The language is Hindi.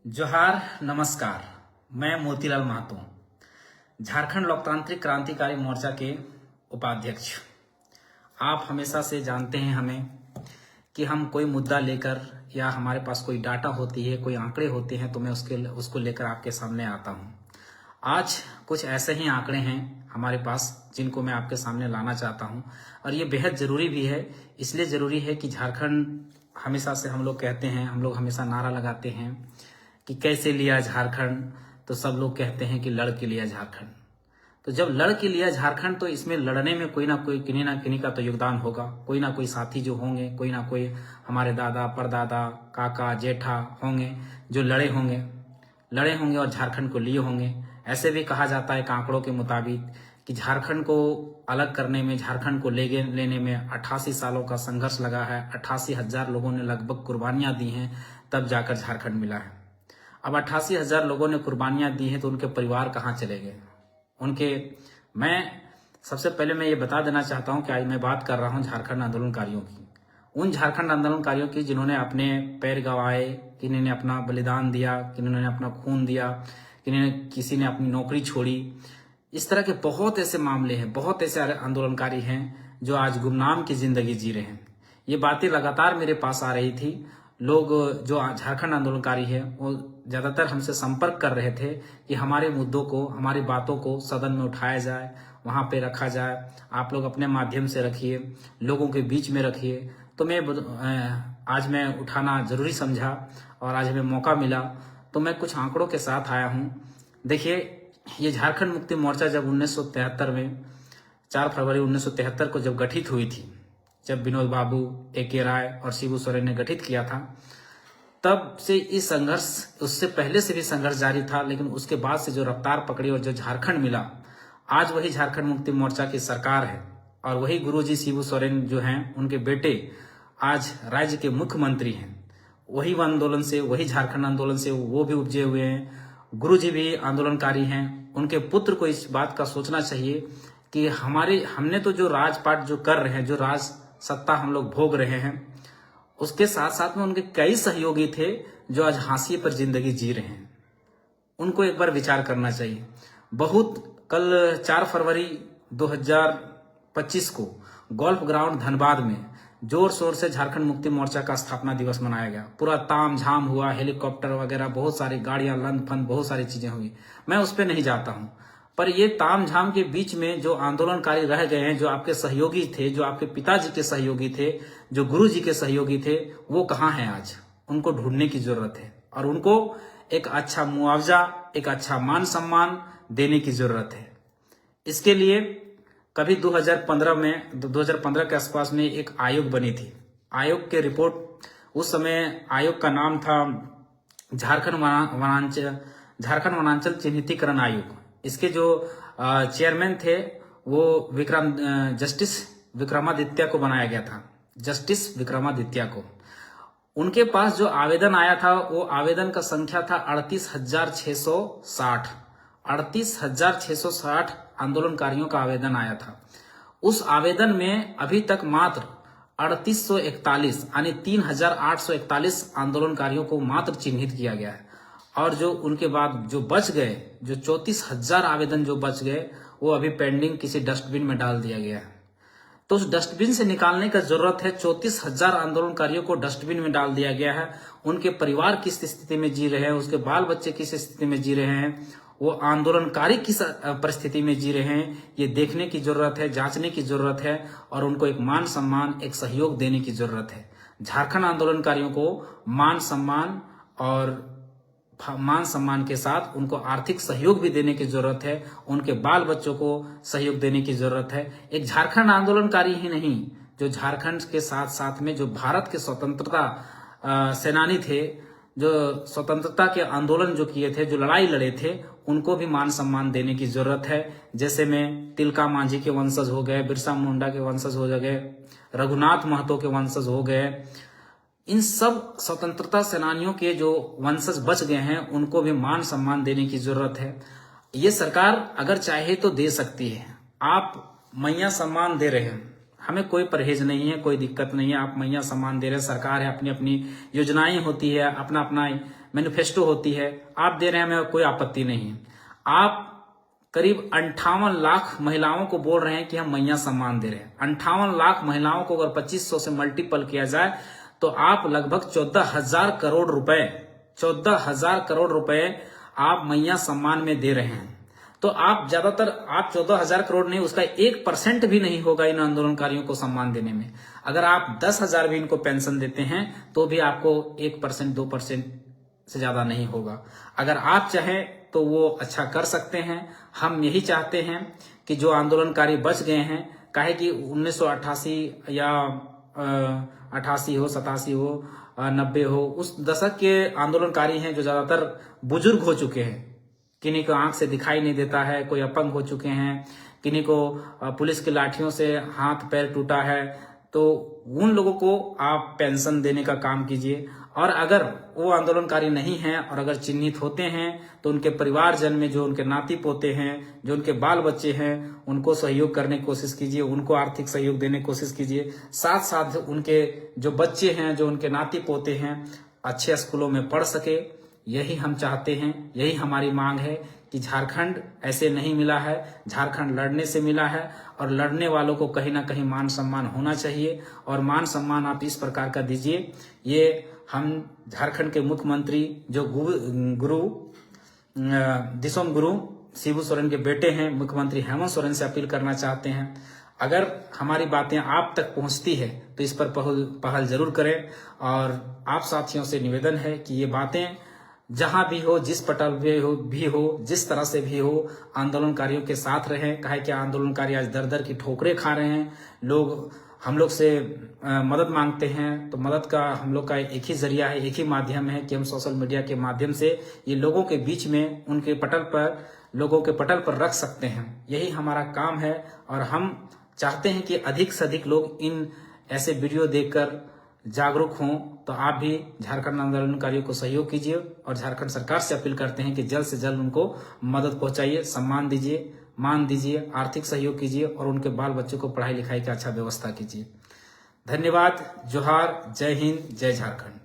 जोहार नमस्कार। मैं मोतीलाल महतो, झारखंड लोकतांत्रिक क्रांतिकारी मोर्चा के उपाध्यक्ष। आप हमेशा से जानते हैं हमें कि हम कोई मुद्दा लेकर या हमारे पास कोई डाटा होती है, कोई आंकड़े होते हैं तो मैं उसको लेकर आपके सामने आता हूं। आज कुछ ऐसे ही आंकड़े हैं हमारे पास जिनको मैं आपके सामने लाना चाहता हूं और ये बेहद जरूरी भी है। इसलिए जरूरी है कि झारखंड, हमेशा से हम लोग कहते हैं, हम लोग हमेशा नारा लगाते हैं कि कैसे लिया झारखंड, तो सब लोग कहते हैं कि लड़ के लिया झारखंड। तो जब लड़ के लिया झारखंड तो इसमें लड़ने में कोई ना कोई किन्हीं ना किन्हीं का तो योगदान होगा। कोई ना कोई साथी जो होंगे, कोई ना कोई हमारे दादा परदादा काका जेठा होंगे जो लड़े होंगे और झारखंड को लिए होंगे। ऐसे भी कहा जाता है आंकड़ों के मुताबिक कि झारखंड को अलग करने में, झारखंड को लेने में 88 सालों का संघर्ष लगा है। 88,000 लोगों ने लगभग कुर्बानियां दी हैं, तब जाकर झारखंड मिला है। अब 88,000 लोगों ने कुर्बानियां दी हैं तो उनके परिवार कहाँ चले गए? मैं सबसे पहले मैं ये बता देना चाहता हूं कि आज मैं बात कर रहा हूं झारखंड आंदोलनकारियों की, उन झारखंड आंदोलनकारियों की जिन्होंने अपने पैर गंवाए, किन्हीं ने अपना बलिदान दिया, किन्हीं ने अपना खून दिया, किसी ने अपनी नौकरी छोड़ी। इस तरह के बहुत ऐसे मामले हैं, बहुत ऐसे आंदोलनकारी हैं जो आज गुमनाम की जिंदगी जी रहे हैं। ये बातें लगातार मेरे पास आ रही थी। लोग जो झारखंड आंदोलनकारी है वो ज्यादातर हमसे संपर्क कर रहे थे कि हमारे मुद्दों को, हमारी बातों को सदन में उठाया जाए, वहां पे रखा जाए। आप लोग अपने माध्यम से रखिए, लोगों के बीच में रखिए। तो आज मैं उठाना जरूरी समझा और आज हमें मौका मिला तो मैं कुछ आंकड़ों के साथ आया हूं। देखिए, ये झारखंड मुक्ति मोर्चा जब 1973 में 4 फरवरी 1973 को जब गठित हुई थी, जब विनोद बाबू, ए.के. राय और शिबू सोरेन ने गठित किया था, तब से इस संघर्ष, उससे पहले से भी संघर्ष जारी था, लेकिन उसके बाद से जो रफ्तार पकड़ी और जो झारखंड मिला, आज वही झारखंड मुक्ति मोर्चा की सरकार है और वही गुरुजी शिबू सोरेन जो हैं, उनके बेटे आज राज्य के मुख्यमंत्री हैं। वही आंदोलन से, वही झारखंड आंदोलन से वो भी उपजे हुए हैं। गुरुजी भी आंदोलनकारी हैं। उनके पुत्र को इस बात का सोचना चाहिए कि हमने तो जो राजपाट जो कर रहे हैं, जो राज सत्ता हम लोग भोग रहे हैं, उसके साथ साथ में उनके कई सहयोगी थे जो आज हाशिए पर जिंदगी जी रहे हैं। उनको एक बार विचार करना चाहिए। कल 4 फरवरी 2025 को गोल्फ ग्राउंड धनबाद में जोर शोर से झारखंड मुक्ति मोर्चा का स्थापना दिवस मनाया गया। पूरा ताम झाम हुआ, हेलीकॉप्टर वगैरह, बहुत सारी गाड़ियां, लंद फंद, बहुत सारी चीजें हुई। मैं उस पर नहीं जाता हूं, पर ये ताम झाम के बीच में जो आंदोलनकारी रह गए हैं, जो आपके सहयोगी थे, जो आपके पिताजी के सहयोगी थे, जो गुरुजी के सहयोगी थे, वो कहाँ हैं आज? उनको ढूंढने की जरूरत है और उनको एक अच्छा मुआवजा, एक अच्छा मान सम्मान देने की जरूरत है। इसके लिए कभी 2015 के आसपास में एक आयोग बनी थी। आयोग के रिपोर्ट, उस समय आयोग का नाम था झारखंड वनांचल चिन्हितीकरण आयोग। इसके जो चेयरमैन थे वो जस्टिस विक्रमादित्य को बनाया गया था, जस्टिस विक्रमादित्य को। उनके पास जो आवेदन आया था, वो आवेदन का संख्या था 38,660। 38,660 आंदोलनकारियों का आवेदन आया था। उस आवेदन में अभी तक मात्र 3841 यानी 3,841 आंदोलनकारियों को मात्र चिन्हित किया गया है और जो उनके बाद जो बच गए, जो 34,000 आवेदन जो बच गए, वो अभी पेंडिंग किसी डस्टबिन में डाल दिया गया है। तो उस डस्टबिन से निकालने का जरूरत है। 34,000 आंदोलनकारियों को डस्टबिन में डाल दिया गया है। उनके परिवार किस स्थिति में जी रहे हैं, उसके बाल बच्चे किस स्थिति में जी रहे हैं, वो आंदोलनकारी किस परिस्थिति में जी रहे हैं, ये देखने की जरूरत है, जांचने की जरूरत है और उनको एक मान सम्मान, एक सहयोग देने की जरूरत है। झारखंड आंदोलनकारियों को मान सम्मान के साथ उनको आर्थिक सहयोग भी देने की जरूरत है। उनके बाल बच्चों को सहयोग देने की जरूरत है। एक झारखंड आंदोलनकारी ही नहीं, जो झारखंड के साथ साथ में जो भारत के स्वतंत्रता सेनानी थे, जो स्वतंत्रता के आंदोलन जो किए थे, जो लड़ाई लड़े थे, उनको भी मान सम्मान देने की जरूरत है। जैसे में तिलका मांझी के वंशज हो गए, बिरसा मुंडा के वंशज हो गए, रघुनाथ महतो के वंशज हो गए। इन सब स्वतंत्रता सेनानियों के जो वंशज बच गए हैं, उनको भी मान सम्मान देने की जरूरत है। ये सरकार अगर चाहे तो दे सकती है। आप मैया सम्मान दे रहे हैं, हमें कोई परहेज नहीं है, कोई दिक्कत नहीं है। आप मैया सम्मान दे रहे हैं, सरकार है, अपनी अपनी योजनाएं होती है, अपना अपना मैनिफेस्टो होती है, आप दे रहे हैं, हमें कोई आपत्ति नहीं है। आप करीब 58 लाख महिलाओं को बोल रहे हैं कि हम मैया सम्मान दे रहे हैं। 58 लाख महिलाओं को अगर 2500 से मल्टीपल किया जाए तो आप लगभग 14,000 करोड़ रुपए 14,000 करोड़ रुपए आप मैया सम्मान में दे रहे हैं। तो आप ज्यादातर आप 14,000 करोड़ नहीं, उसका 1% भी नहीं होगा इन आंदोलनकारियों को सम्मान देने में। अगर आप 10,000 भी इनको पेंशन देते हैं तो भी आपको 1% 2% से ज्यादा नहीं होगा। अगर आप चाहें तो वो अच्छा कर सकते हैं। हम यही चाहते हैं कि जो आंदोलनकारी बच गए हैं, काहे कि 1988 या 88 हो, 87 हो, 90 हो, उस दशक के आंदोलनकारी हैं जो ज्यादातर बुजुर्ग हो चुके हैं। किन्हीं को आंख से दिखाई नहीं देता है, कोई अपंग हो चुके हैं, किन्हीं को पुलिस की लाठियों से हाथ पैर टूटा है। तो उन लोगों को आप पेंशन देने का काम कीजिए। और अगर वो आंदोलनकारी नहीं हैं और अगर चिन्हित होते हैं तो उनके परिवारजन में जो उनके नाती पोते हैं, जो उनके बाल बच्चे हैं, उनको सहयोग करने की कोशिश कीजिए, उनको आर्थिक सहयोग देने की कोशिश कीजिए। साथ साथ उनके जो बच्चे हैं, जो उनके नाती पोते हैं, अच्छे स्कूलों में पढ़ सके। यही हम चाहते हैं, यही हमारी मांग है कि झारखंड ऐसे नहीं मिला है, झारखंड लड़ने से मिला है और लड़ने वालों को कहीं ना कहीं मान सम्मान होना चाहिए। और मान सम्मान आप इस प्रकार का दीजिए। ये हम झारखंड के मुख्यमंत्री जो दिसोम गुरु शिबू सोरेन के बेटे हैं, मुख्यमंत्री हेमंत सोरेन से अपील करना चाहते हैं, अगर हमारी बातें आप तक पहुंचती है तो इस पर पहल जरूर करें। और आप साथियों से निवेदन है कि ये बातें जहां भी हो, जिस पटल भी हो, जिस तरह से भी हो, आंदोलनकारियों के साथ रहें। काहे कि आंदोलनकारी आज दर दर की ठोकरें खा रहे हैं। लोग हम लोग से मदद मांगते हैं, तो मदद का हम लोग का एक ही जरिया है, एक ही माध्यम है कि हम सोशल मीडिया के माध्यम से ये लोगों के बीच में, उनके पटल पर, लोगों के पटल पर रख सकते हैं। यही हमारा काम है और हम चाहते हैं कि अधिक से अधिक लोग इन ऐसे वीडियो देखकर जागरूक हों। तो आप भी झारखंड आंदोलनकारियों को सहयोग कीजिए और झारखंड सरकार से अपील करते हैं कि जल्द से जल्द उनको मदद पहुंचाइए, सम्मान दीजिए, मान दीजिए, आर्थिक सहयोग कीजिए और उनके बाल बच्चों को पढ़ाई लिखाई की अच्छा व्यवस्था कीजिए। धन्यवाद। जोहार। जय हिंद। जय झारखंड।